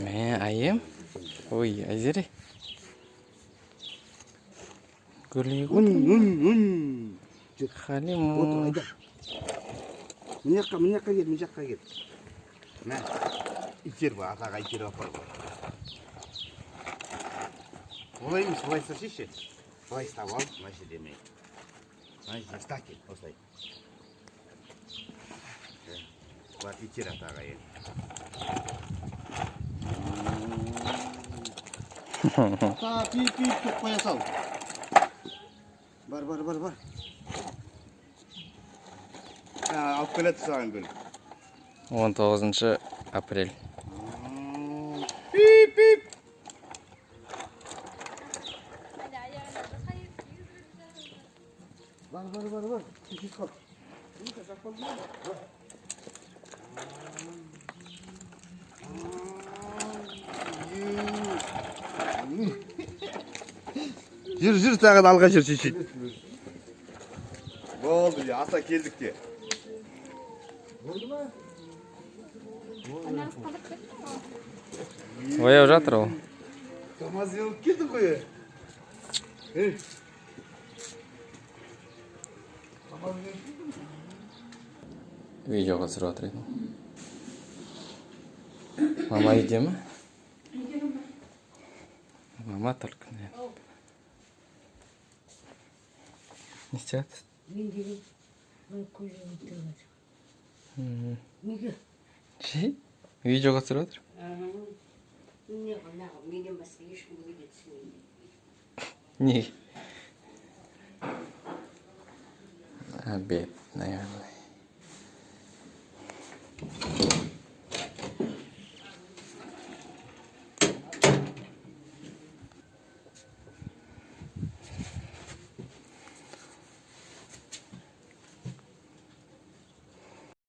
Mẹ ayım. Ой, Айзере. Гүлейік отыр. Халимур. Мына жаққа кел, мына жаққа кел. Мә, итер ба, атаға итеріп апар ба. Олай емес, олай істеші. Олай істап ал, мәші демей. Мәші іста кел, осылай. Бар, итер атаға ел. Ата, пип деп қоя сал. Бар. Алып келеді саған гүл. 19 апрель. Пип. Бар. Кешіп қал. Жүр, тағын алға жүр, шешет. Болды, аса келдік те. Болды ма? Ояу жатыр ол. КамАЗ еліп келді қой. Видеоға түсіріп жатыр едім. Мама үйде ме? Мама только, наверное. Не істеп жатыр? Мен деген көйлегін тігіп жатыр. Неге? Видеоға түсіріп жатыр? Менен басқа ешкімге де түсінбейді. Неге? Обед, наверное.